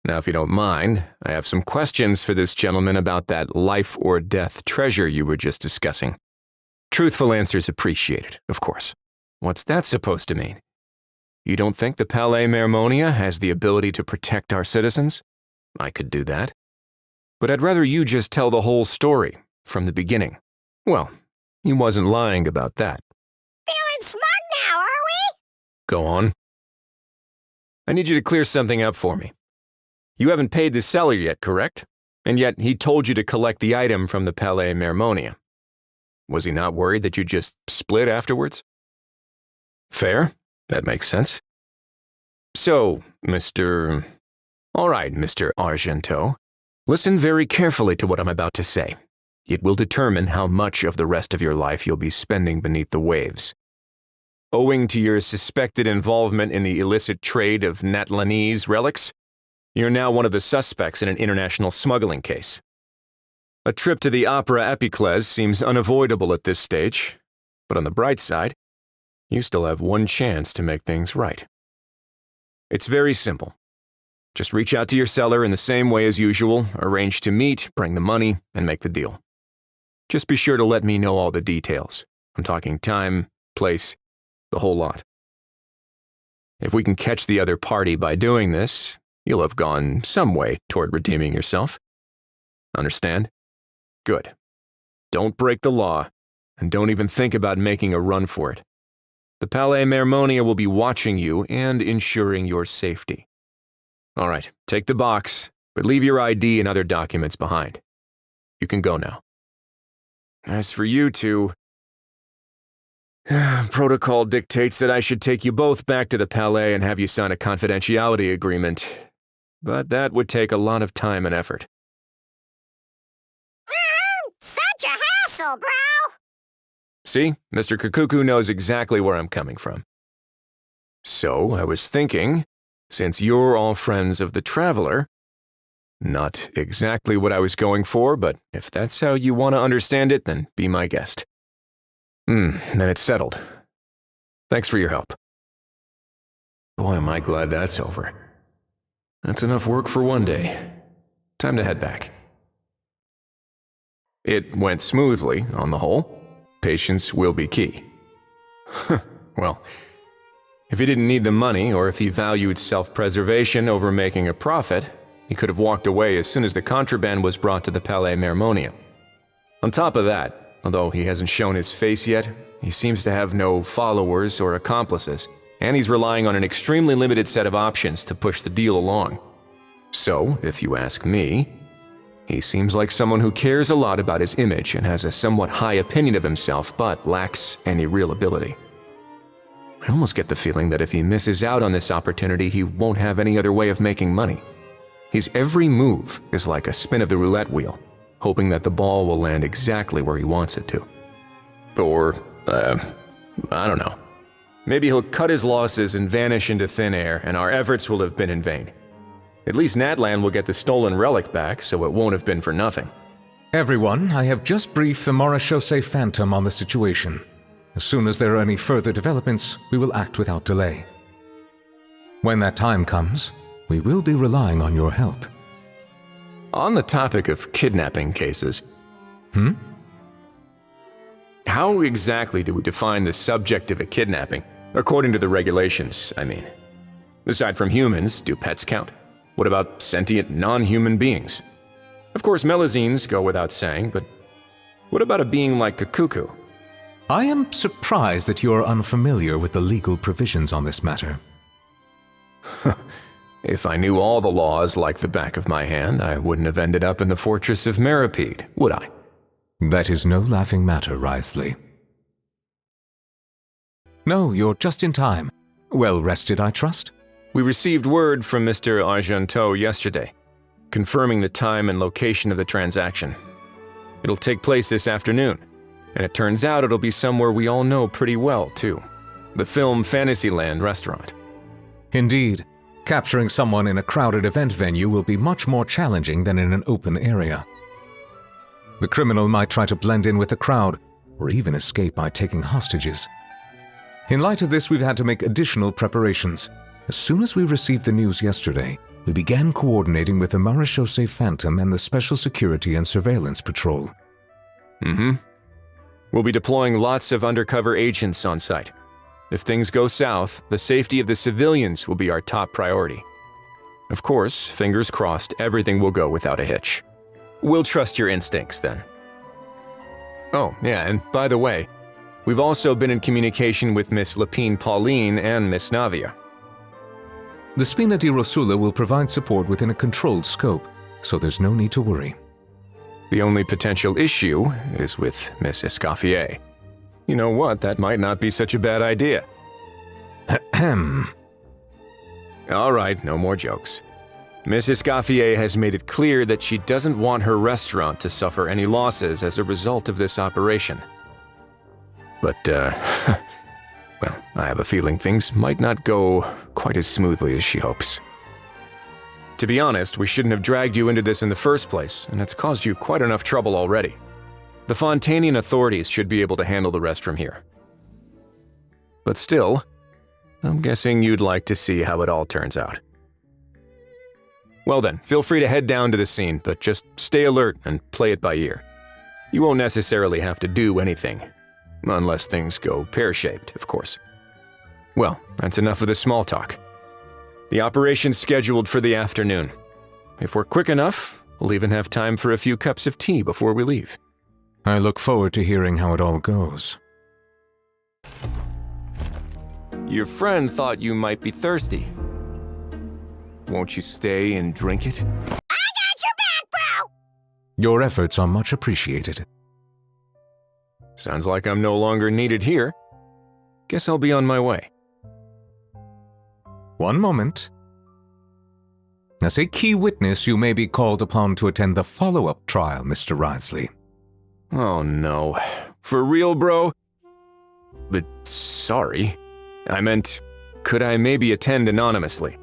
Now, if you don't mind, I have some questions for this gentleman about that life or death treasure you were just discussing. Truthful answers appreciated, of course. What's that supposed to mean? You don't think the Palais Mermonia has the ability to protect our citizens? I could do that. But I'd rather you just tell the whole story, from the beginning. Well, he wasn't lying about that. Feeling smug now, are we? Go on. I need you to clear something up for me. You haven't paid the seller yet, correct? And yet he told you to collect the item from the Palais Mermonia. Was he not worried that you'd just split afterwards? Fair. That makes sense. So, Mr. All right, Mr. Argento. Listen very carefully to what I'm about to say. It will determine how much of the rest of your life you'll be spending beneath the waves. Owing to your suspected involvement in the illicit trade of Natlanese relics, you're now one of the suspects in an international smuggling case. A trip to the Opera Epiclese seems unavoidable at this stage, but on the bright side, you still have one chance to make things right. It's very simple. Just reach out to your seller in the same way as usual, arrange to meet, bring the money, and make the deal. Just be sure to let me know all the details. I'm talking time, place, the whole lot. If we can catch the other party by doing this, you'll have gone some way toward redeeming yourself. Understand? Good. Don't break the law, and don't even think about making a run for it. The Palais Mermonia will be watching you and ensuring your safety. All right, take the box, but leave your ID and other documents behind. You can go now. As for you two, protocol dictates that I should take you both back to the Palais and have you sign a confidentiality agreement, but that would take a lot of time and effort. Such a hassle, bro! See, Mr. Kakuku knows exactly where I'm coming from. So, I was thinking, since you're all friends of the Traveler, not exactly what I was going for, but if that's how you want to understand it, then be my guest. Then it's settled. Thanks for your help. Boy, am I glad that's over. That's enough work for one day. Time to head back. It went smoothly, on the whole. Patience will be key. Well, if he didn't need the money, or if he valued self-preservation over making a profit, he could have walked away as soon as the contraband was brought to the Palais Mermonia. On top of that, although he hasn't shown his face yet, he seems to have no followers or accomplices, and he's relying on an extremely limited set of options to push the deal along. So, if you ask me, he seems like someone who cares a lot about his image and has a somewhat high opinion of himself, but lacks any real ability. I almost get the feeling that if he misses out on this opportunity, he won't have any other way of making money. His every move is like a spin of the roulette wheel, hoping that the ball will land exactly where he wants it to. Or, I don't know. Maybe he'll cut his losses and vanish into thin air, and our efforts will have been in vain. At least Natlan will get the stolen relic back, so it won't have been for nothing. Everyone, I have just briefed the Marechaussee Phantom on the situation. As soon as there are any further developments, we will act without delay. When that time comes, we will be relying on your help. On the topic of kidnapping cases, how exactly do we define the subject of a kidnapping? According to the regulations, I mean. Aside from humans, do pets count? What about sentient non-human beings? Of course, melazines go without saying, but what about a being like Kakuku? I am surprised that you are unfamiliar with the legal provisions on this matter. If I knew all the laws like the back of my hand, I wouldn't have ended up in the fortress of Meripede, would I? That is no laughing matter, Wriothesley. No, you're just in time. Well rested, I trust? We received word from Mr. Argento yesterday, confirming the time and location of the transaction. It'll take place this afternoon, and it turns out it'll be somewhere we all know pretty well, too. The film Fantasyland restaurant. Indeed. Capturing someone in a crowded event venue will be much more challenging than in an open area. The criminal might try to blend in with the crowd, or even escape by taking hostages. In light of this, we've had to make additional preparations. As soon as we received the news yesterday, we began coordinating with the Marechaussee Phantom and the Special Security and Surveillance Patrol. We'll be deploying lots of undercover agents on site. If things go south, the safety of the civilians will be our top priority. Of course, fingers crossed, everything will go without a hitch. We'll trust your instincts then. Oh, yeah, and by the way, we've also been in communication with Miss Lapine Pauline and Miss Navia. The Spina di Rosula will provide support within a controlled scope, so there's no need to worry. The only potential issue is with Miss Escoffier. You know what, that might not be such a bad idea. All right, no more jokes. Mrs. Gaffier has made it clear that she doesn't want her restaurant to suffer any losses as a result of this operation. But, well, I have a feeling things might not go quite as smoothly as she hopes. To be honest, we shouldn't have dragged you into this in the first place, and it's caused you quite enough trouble already. The Fontanian authorities should be able to handle the rest from here. But still, I'm guessing you'd like to see how it all turns out. Well then, feel free to head down to the scene, but just stay alert and play it by ear. You won't necessarily have to do anything. Unless things go pear-shaped, of course. Well, that's enough of the small talk. The operation's scheduled for the afternoon. If we're quick enough, we'll even have time for a few cups of tea before we leave. I look forward to hearing how it all goes. Your friend thought you might be thirsty. Won't you stay and drink it? I got your back, bro! Your efforts are much appreciated. Sounds like I'm no longer needed here. Guess I'll be on my way. One moment. As a key witness, you may be called upon to attend the follow-up trial, Mr. Wriothesley. Oh no. For real, bro? But sorry. I meant, could I maybe attend anonymously?